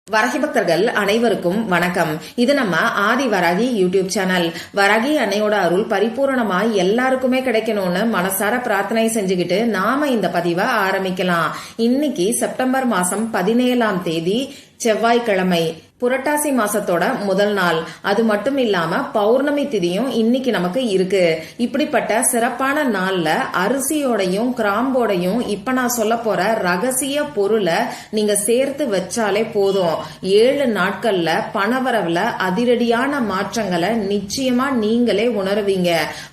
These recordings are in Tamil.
வராகி பக்தர்கள் அனைவருக்கும் வணக்கம். இது நம்ம ஆதி வராகி யூடியூப் சேனல். வராகி அன்னையோட அருள் பரிபூரணமா எல்லாருக்குமே கிடைக்கணும்னு மனசார பிரார்த்தனை செஞ்சுக்கிட்டு நாம இந்த பதிவை ஆரம்பிக்கலாம். இன்னைக்கு செப்டம்பர் மாசம் 17ஆம் தேதி செவ்வாய்க்கிழமை, புரட்டாசி மாசத்தோட முதல் நாள். அது மட்டும் இல்லாம பௌர்ணமி திதியும் இன்னைக்கு நமக்கு இருக்கு. இப்படிப்பட்ட சிறப்பான நாள்ல அரிசியோடையும் கிராம்போடையும் இப்ப நான் சொல்ல போற ரகசிய பொருளை நீங்க சேர்த்து வச்சாலே போதும். 7 நாட்கள்ல பணவரவுல அதிரடியான மாற்றங்களை நிச்சயமா நீங்களே உணருவீங்க.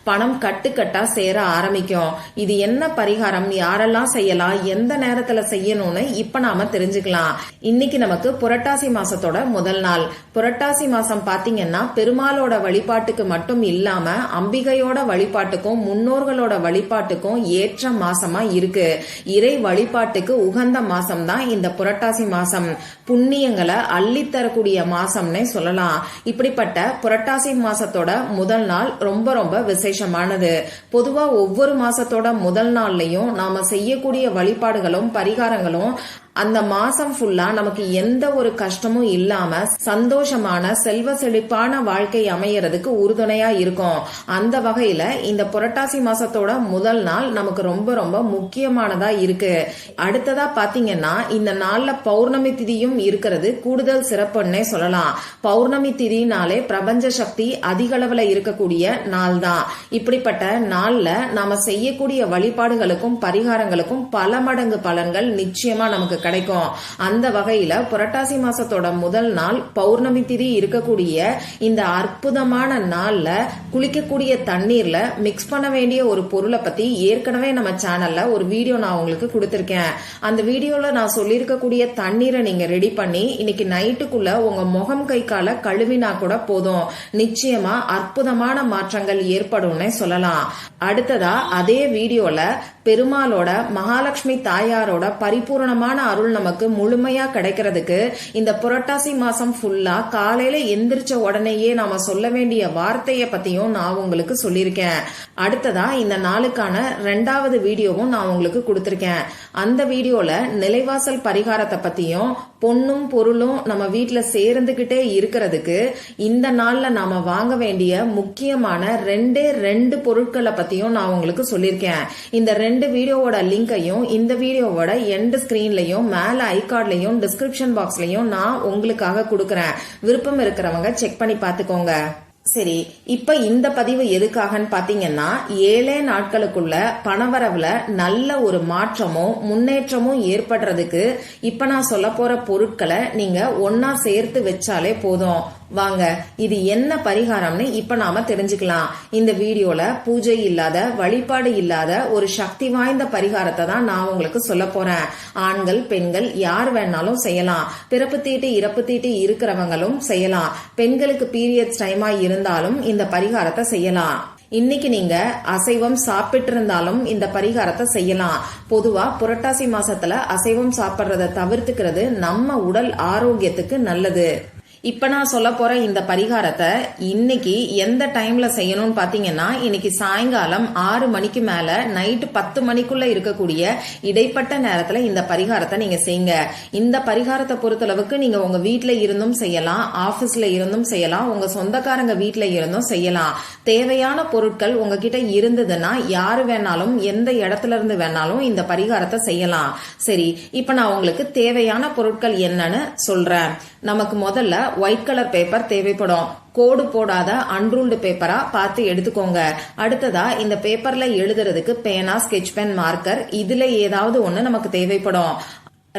பணம் கட்டுக்கட்டா சேர ஆரம்பிக்கும். இது என்ன பரிகாரம், யாரெல்லாம் செய்யலாம், எந்த நேரத்துல செய்யணும்னு இப்ப நாம தெரிஞ்சுக்கலாம். இன்னைக்கு நமக்கு புரட்டாசி மாசத்தோட முதல் நாள். புரட்டாசி மாசம் பாத்தீங்கன்னா பெருமாளோட வழிபாட்டுக்கு மட்டும் இல்லாம அம்பிகையோட வழிபாட்டுக்கும் முன்னோர்களோட வழிபாட்டுக்கும் ஏற்ற மாசமா இருக்கு. இறை வழிபாட்டுக்கு உகந்த மாசம் தான் இந்த புரட்டாசி மாசம். புண்ணியங்களை அள்ளித்தரக்கூடிய மாசம்னே சொல்லலாம். இப்படிப்பட்ட புரட்டாசி மாசத்தோட முதல் நாள் ரொம்ப ரொம்ப விசேஷமானது. பொதுவா ஒவ்வொரு மாசத்தோட முதல் நாள்லயும் நாம செய்யக்கூடிய வழிபாடுகளும் பரிகாரங்களும் அந்த மாசம் ஃபுல்லா நமக்கு எந்த ஒரு கஷ்டமும் இல்லாம சந்தோஷமான செல்வ செழிப்பான வாழ்க்கை அமையறதுக்கு உறுதுணையா இருக்கும். அந்த வகையில இந்த புரட்டாசி மாசத்தோட முதல் நாள் நமக்கு ரொம்ப ரொம்ப முக்கியமானதா இருக்கு. அடுத்ததா பாத்தீங்கன்னா இந்த நாள்ல பௌர்ணமி திதியும் இருக்கிறது கூடுதல் சிறப்புன்னே சொல்லலாம். பௌர்ணமி திதினாலே பிரபஞ்ச சக்தி அதிக அளவுல இருக்கக்கூடிய நாள் தான். இப்படிப்பட்ட நாள்ல நாம செய்யக்கூடிய வழிபாடுகளுக்கும் பரிகாரங்களுக்கும் பல மடங்கு பலன்கள் நிச்சயமா நமக்கு கிடைக்கும். அந்த வகையில புரட்டாசி மாசத்தோட முதல் நாள் பௌர்ணமி திதி இருக்கக்கூடிய இந்த அற்புதமான நாள்ல குளிக்கக்கூடிய தண்ணீர்ல மிக்ஸ் பண்ண வேண்டிய ஒரு பொருளை பத்தி ஏற்கனவே நம்ம சேனல்ல ஒரு வீடியோ நான் உங்களுக்கு கொடுத்திருக்கேன். அந்த வீடியோல நான் சொல்லியிருக்கக்கூடிய தண்ணீரை நீங்க ரெடி பண்ணி இன்னைக்கு நைட்டுக்குள்ள உங்க முகம் கை கால கழுவினா கூட போதும். நிச்சயமா அற்புதமான மாற்றங்கள் ஏற்படும்னே சொல்லலாம். அடுத்ததா அதே வீடியோல பெருமாளோட மகாலட்சுமி தாயாரோட பரிபூரணமான அருள் நமக்கு முழுமையா கிடைக்கிறதுக்கு இந்த புரட்டாசி மாசம் ஃபுல்லா காலையில எந்திரிச்ச உடனேயே நாம சொல்ல வேண்டிய வார்த்தைய பத்தியும் நான் உங்களுக்கு சொல்லியிருக்கேன். அடுத்ததா இந்த நாளுக்கான 2வது வீடியோவும் நான் உங்களுக்கு கொடுத்திருக்கேன். அந்த வீடியோல நிலைவாசல் பரிகாரத்தை பத்தியும் பொண்ணும் பொருளும் நம்ம வீட்டுல சேர்ந்துகிட்டே இருக்கிறதுக்கு இந்த நாள்ல நாம வாங்க வேண்டிய முக்கியமான 2 பொருட்களை பத்தியும் நான் உங்களுக்கு சொல்லியிருக்கேன். இந்த 2 வீடியோவோட லிங்கையும் இந்த வீடியோவோட எண்ட் ஸ்கிரீன்லயும் மேல ஐகார்ட்லயும் டிஸ்கிரிப்ஷன் பாக்ஸ்லயும் நான் உங்களுக்காக கொடுக்கறேன். விருப்பம் இருக்கிறவங்க செக் பண்ணி பாத்துக்கோங்க. சரி, இப்ப இந்த பதிவு எதுக்காகன்னு பாத்தீங்கன்னா 7 நாட்களுக்குள்ள பணவரவுல நல்ல ஒரு மாற்றமும் முன்னேற்றமும் ஏற்படுறதுக்கு இப்ப நான் சொல்ல போற பொருட்களை நீங்க ஒன்னா சேர்த்து வச்சாலே போதும். வாங்க, இது என்ன பரிகாரம்னு இப்ப நாம தெரிஞ்சுக்கலாம். இந்த வீடியோல பூஜை இல்லாத வழிபாடு இல்லாத ஒரு சக்தி வாய்ந்த பரிகாரத்தை தான் நான் உங்களுக்கு சொல்ல போறேன். ஆண்கள் பெண்கள் யார் வேணாலும் செய்யலாம். பிறப்பு தீட்டு இறப்பு தீட்டு இருக்கிறவங்களும் செய்யலாம். பெண்களுக்கு பீரியட்ஸ் டைமா இருந்தாலும் இந்த பரிகாரத்தை செய்யலாம். இன்னைக்கு நீங்க அசைவம் சாப்பிட்டு இருந்தாலும் இந்த பரிகாரத்தை செய்யலாம். பொதுவா புரட்டாசி மாசத்துல அசைவம் சாப்பிடுறத தவிர்த்துக்கிறது நம்ம உடல் ஆரோக்கியத்துக்கு நல்லது. இப்ப நான் சொல்ல போற இந்த பரிகாரத்தை இன்னைக்கு எந்த டைம்ல செய்யணும்னு பாத்தீங்கன்னா இன்னைக்கு சாயங்காலம் 6 மணிக்கு மேல நைட்டு 10 மணிக்குள்ள இருக்கக்கூடிய இடைப்பட்ட நேரத்துல இந்த பரிகாரத்தை நீங்க செய்யுங்க. இந்த பரிகாரத்தை பொறுத்தளவுக்கு நீங்க உங்க வீட்டுல இருந்தும் செய்யலாம், ஆபீஸ்ல இருந்தும் செய்யலாம், உங்க சொந்தக்காரங்க வீட்டுல இருந்தும் செய்யலாம். தேவையான பொருட்கள் உங்ககிட்ட இருந்ததுன்னா யாரு வேணாலும் எந்த இடத்துல இருந்து வேணாலும் இந்த பரிகாரத்தை செய்யலாம். சரி, இப்ப நான் உங்களுக்கு தேவையான பொருட்கள் என்னன்னு சொல்றேன். நமக்கு முதல்ல ஒயிட் கலர் பேப்பர் தேவைப்படும். கோடு போடாத அன்ரூல்டு பேப்பரா பார்த்து எடுத்துக்கோங்க. அடுத்ததா இந்த பேப்பர்ல எழுதுறதுக்கு பேனா, ஸ்கெட்ச் பென், மார்க்கர் இதுல ஏதாவது ஒண்ணு நமக்கு தேவைப்படும்.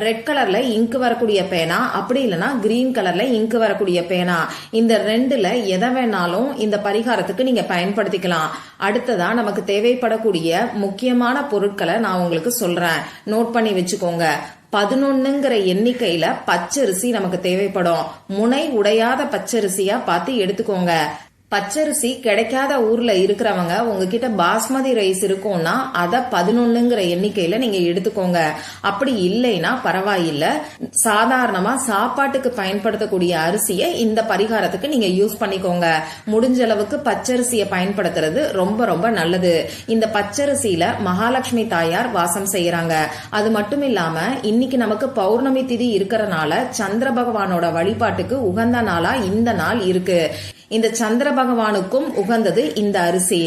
ரெட் கலர்ல இங்கு வரக்கூடிய பேனா, அப்படி இல்லைன்னா கிரீன் கலர்ல இங்கு வரக்கூடிய பேனா, இந்த 2ல எதை வேணாலும் இந்த பரிகாரத்துக்கு நீங்க பயன்படுத்திக்கலாம். அடுத்ததா நமக்கு தேவைப்படக்கூடிய முக்கியமான பொருட்களை நான் உங்களுக்கு சொல்றேன், நோட் பண்ணி வச்சுக்கோங்க. 11ங்கிற எண்ணிக்கையில பச்சரிசி நமக்கு தேவைப்படும். முனை உடையாத பச்சரிசியா பார்த்து எடுத்துக்கோங்க. பச்சரிசி கிடைக்காத ஊர்ல இருக்கிறவங்க உங்ககிட்ட பாஸ்மதி ரைஸ் இருக்கும்னா அத 11ங்கிற எண்ணிக்கையில நீங்க எடுத்துக்கோங்க. அப்படி இல்லைன்னா பரவாயில்ல, சாதாரணமா சாப்பாட்டுக்கு பயன்படுத்தக்கூடிய அரிசியை இந்த பரிகாரத்துக்கு நீங்க யூஸ் பண்ணிக்கோங்க. முடிஞ்ச அளவுக்கு பச்சரிசியை பயன்படுத்துறது ரொம்ப ரொம்ப நல்லது. இந்த பச்சரிசியில மகாலட்சுமி தாயார் வாசம் செய்யறாங்க. அது மட்டும் இல்லாம இன்னைக்கு நமக்கு பௌர்ணமி திதி இருக்கிறனால சந்திர பகவானோட வழிபாட்டுக்கு உகந்த நாளா இந்த நாள் இருக்கு. இந்த சந்திர பகவானுக்கும் உகந்தது இந்த அரிசி.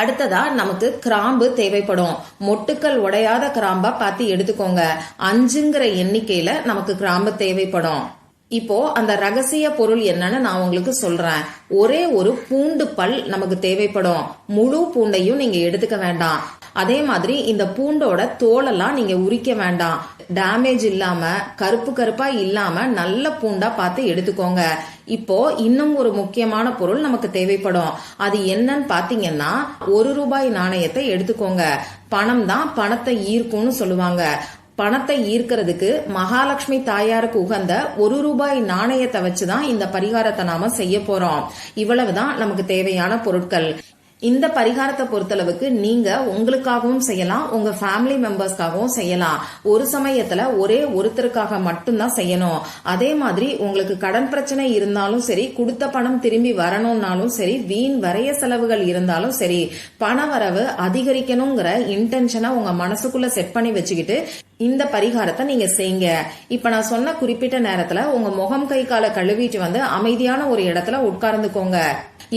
அடுத்ததா நமக்கு கிராம்பு தேவைப்படும். மொட்டுக்கள் உடையாத கிராம்பா பார்த்து எடுத்துக்கோங்க. 5ங்கிற எண்ணிக்கையில நமக்கு கிராம்பு தேவைப்படும். இப்போ அந்த ரகசிய பொருள் என்னன்னு நான் உங்களுக்கு சொல்றேன். ஒரே ஒரு பூண்டு பல் நமக்கு தேவைப்படும். முழு பூண்டையும் நீங்க எடுத்துக்க வேண்டாம். அதே மாதிரி இந்த பூண்டோட தோலெல்லாம் நீங்க உரிக்க வேண்டாம். டேமேஜ் இல்லாம கருப்பு கருப்பா இல்லாம நல்ல பூண்டா பார்த்து எடுத்துக்கோங்க. இப்போ இன்னும் ஒரு முக்கியமான பொருள் நமக்கு தேவைப்படும். அது என்னன்னு பாத்தீங்கன்னா 1 ரூபாய் நாணயத்தை எடுத்துக்கோங்க. பணம் தான் பணத்தை ஈர்க்கும்னு சொல்லுவாங்க. பணத்தை ஈர்க்கிறதுக்கு மகாலட்சுமி தாயாருக்கு உகந்த 1 ரூபாய் நாணயத்தை வச்சுதான் இந்த பரிகாரத்தை நாம செய்ய போறோம். இவ்வளவுதான் நமக்கு தேவையான பொருட்கள். இந்த பரிகாரத்தை பொறுத்தளவுக்கு நீங்க உங்களுக்காகவும் செய்யலாம், உங்க ஃபேமிலி மெம்பர்ஸ்க்காகவும் செய்யலாம். ஒரு சமயத்துல ஒரே ஒருத்தருக்காக மட்டும்தான் செய்யணும். அதே மாதிரி உங்களுக்கு கடன் பிரச்சனை இருந்தாலும் சரி, கொடுத்த பணம் திரும்பி வரணும்னாலும் சரி, வீண் வரைய செலவுகள் இருந்தாலும் சரி, பண வரவு அதிகரிக்கணுங்கிற இன்டென்ஷனை உங்க மனசுக்குள்ள செட் பண்ணி வச்சுக்கிட்டு இந்த பரிகாரத்தை நீங்க செய்யுங்க. இப்ப நான் சொன்ன குறிப்பிட்ட நேரத்துல உங்க முகம் கை காலை கழுவிட்டு வந்து அமைதியான ஒரு இடத்துல உட்கார்ந்துக்கோங்க.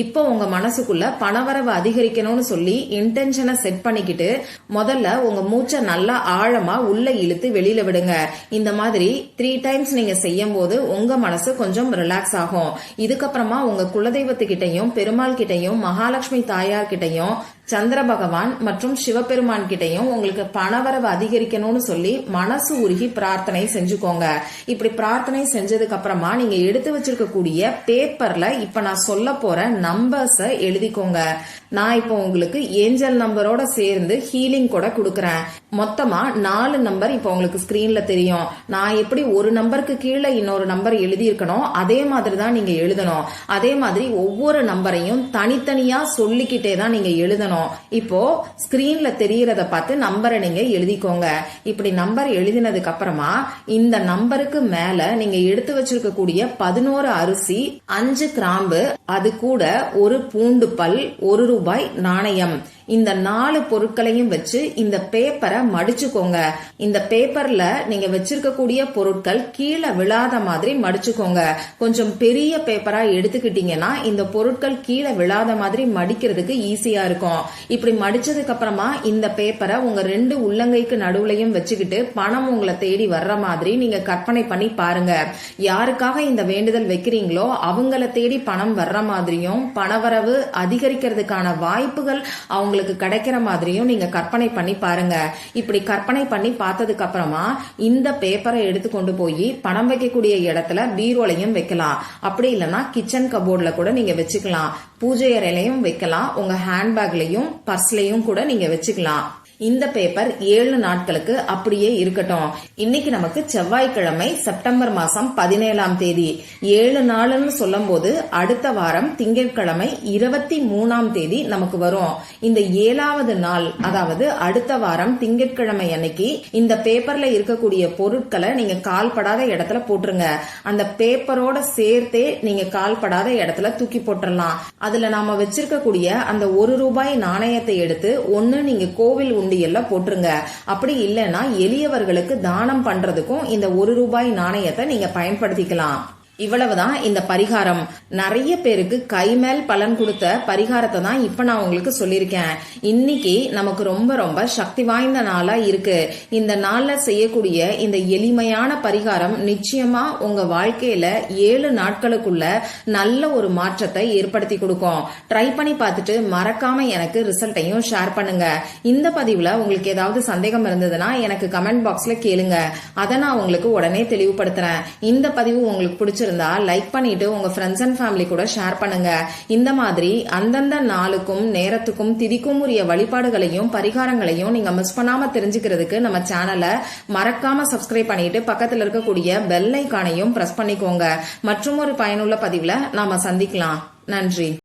இப்போ உங்க மனசுக்குள்ள பணவரவு அதிகரிக்கணும்னு சொல்லி இன்டென்ஷனை செட் பண்ணிக்கிட்டு முதல்ல உங்க மூச்சை நல்லா ஆழமா உள்ள இழுத்து வெளியில விடுங்க. இந்த மாதிரி 3 டைம்ஸ் நீங்க செய்யும் போது உங்க மனசு கொஞ்சம் ரிலாக்ஸ் ஆகும். இதுக்கப்புறமா உங்க குலதெய்வத்துக்கிட்டையும் பெருமாள் கிட்டையும் மகாலட்சுமி தாயார் கிட்டையும் சந்திர பகவான் மற்றும் சிவபெருமான் கிட்டையும் உங்களுக்கு பணவரவு அதிகரிக்கணும்னு சொல்லி மனசு உருகி பிரார்த்தனை செஞ்சுக்கோங்க. இப்படி பிரார்த்தனை செஞ்சதுக்கு அப்புறமா நீங்க எடுத்து வச்சிருக்கக்கூடிய பேப்பர்ல இப்ப நான் சொல்ல போற நம்பர்ஸ எழுதிக்கோங்க. நான் இப்போ உங்களுக்கு ஏஞ்சல் நம்பரோட சேர்ந்து ஹீலிங் கூட கொடுக்கறேன். மொத்தமா 4 நம்பர் இப்போ உங்களுக்கு ஸ்கிரீன்ல தெரியும். நான் எப்படி ஒரு நம்பருக்கு கீழே இன்னொரு நம்பர் எழுதி இருக்கணும் அதே மாதிரி தான் நீங்க எழுதணும். அதே மாதிரி ஒவ்வொரு நம்பரையும் தனித்தனியா சொல்லிக்கிட்டே தான் நீங்க எழுதணும். இப்போ ஸ்கிரீன்ல தெரியறத பார்த்து நம்பரை நீங்க எழுதிக்கோங்க. இப்படி நம்பர் எழுதினதுக்கு அப்புறமா இந்த நம்பருக்கு மேல நீங்க எடுத்து வச்சிருக்கக்கூடிய 11 அரிசி, 5 கிராம்பு, அது கூட ஒரு பூண்டு பல், 1 ரூபாய் நாணயம், இந்த 4 பொருட்களையும் வச்சு இந்த பேப்பரை மடிச்சுக்கோங்க. இந்த பேப்பர்ல நீங்க வச்சிருக்கக்கூடிய பொருட்கள் கீழே விழாத மாதிரி மடிச்சுக்கோங்க. கொஞ்சம் பெரிய பேப்பரா எடுத்துக்கிட்டீங்கன்னா இந்த பொருட்கள் கீழே விழாத மாதிரி மடிக்கிறதுக்கு ஈஸியா இருக்கும். இப்படி மடிச்சதுக்கு அப்புறமா இந்த பேப்பரை உங்க 2 உள்ளங்கைக்கு நடுவுலையும் வச்சுக்கிட்டு பணம் உங்களை தேடி வர்ற மாதிரி நீங்க கற்பனை பண்ணி பாருங்க. யாருக்காக இந்த வேண்டுதல் வைக்கிறீங்களோ அவங்கள தேடி பணம் வர்ற மாதிரியும் பணவரவு அதிகரிக்கிறதுக்கான வாய்ப்புகள் அவங்களுக்கு கிடைக்கிற மாதிரியும் நீங்க கற்பனை பண்ணி பாருங்க. இப்படி கற்பனை பண்ணி பார்த்ததுக்கு அப்புறமா இந்த பேப்பரை எடுத்து கொண்டு போய் பணம் வைக்கக்கூடிய இடத்துல பீரோலையும் வைக்கலாம். அப்படி இல்லைன்னா கிச்சன் கபோர்ட்ல கூட நீங்க வச்சுக்கலாம். பூஜை அறையிலையும் வைக்கலாம். உங்க ஹேண்ட்பேக்லயும் பர்ஸ்லயும் கூட நீங்க வச்சுக்கலாம். இந்த பேப்பர் 7 நாட்களுக்கு அப்படியே இருக்கட்டும். இன்னைக்கு நமக்கு செவ்வாய்க்கிழமை செப்டம்பர் மாசம் 17ஆம் தேதி. 7 நாள்னு சொல்லும் போது அடுத்த வாரம் திங்கட்கிழமை 23ஆம் தேதி நமக்கு வரும். இந்த 7வது நாள், அதாவது அடுத்த வாரம் திங்கட்கிழமை அன்னைக்கு இந்த பேப்பர்ல இருக்கக்கூடிய பொருட்களை நீங்க கால்படாத இடத்துல போட்டுருங்க. அந்த பேப்பரோட சேர்த்தே நீங்க கால்படாத இடத்துல தூக்கி போட்டுடலாம். அதுல நாம வச்சிருக்கக்கூடிய அந்த 1 ரூபாய் நாணயத்தை எடுத்து ஒன்னு நீங்க கோவில் உண்டியல்ல போட்டுருங்க. அப்படி இல்லைன்னா எளியவர்களுக்கு தானம் பண்றதுக்கும் இந்த 1 ரூபாய் நாணயத்தை நீங்க பயன்படுத்திக்கலாம். இவ்வளவுதான் இந்த பரிகாரம். நிறைய பேருக்கு கைமேல் பலன் கொடுத்த பரிகாரத்தை தான் இப்ப நான் உங்களுக்கு சொல்லியிருக்கேன். இன்னைக்கு நமக்கு ரொம்ப ரொம்ப சக்தி வாய்ந்த நாளா இருக்கு. இந்த நாள்ல செய்யக்கூடிய இந்த எளிமையான பரிகாரம் நிச்சயமா உங்க வாழ்க்கையில 7 நாட்களுக்குள்ள நல்ல ஒரு மாற்றத்தை ஏற்படுத்தி கொடுக்கும். ட்ரை பண்ணி பார்த்துட்டு மறக்காம எனக்கு ரிசல்ட்டையும் ஷேர் பண்ணுங்க. இந்த பதிவுல உங்களுக்கு ஏதாவது சந்தேகம் இருந்ததுன்னா எனக்கு கமெண்ட் பாக்ஸ்ல கேளுங்க. அதை நான் உங்களுக்கு உடனே தெளிவுபடுத்துறேன். இந்த பதிவு உங்களுக்கு பிடிச்சிருந்தா லைக் பண்ணிட்டு உங்க ஃப்ரெண்ட்ஸ் அண்ட் ஃபேமிலி கூட ஷேர் பண்ணுங்க. இந்த மாதிரி அந்தந்த நாளுக்கும் நேரத்துக்கும் திதிக்கும் உரிய வழிபாடுகளையும் பரிகாரங்களையும் நீங்க மிஸ் பண்ணாம தெரிஞ்சுக்கிறதுக்கு நம்ம சேனலை மறக்காம சப்ஸ்கிரைப் பண்ணிட்டு பக்கத்துல இருக்கக்கூடிய பெல் ஐகானையும் பிரஸ் பண்ணிக்கோங்க. மற்றும் ஒரு பயனுள்ள பதிவுல நாம சந்திக்கலாம். நன்றி.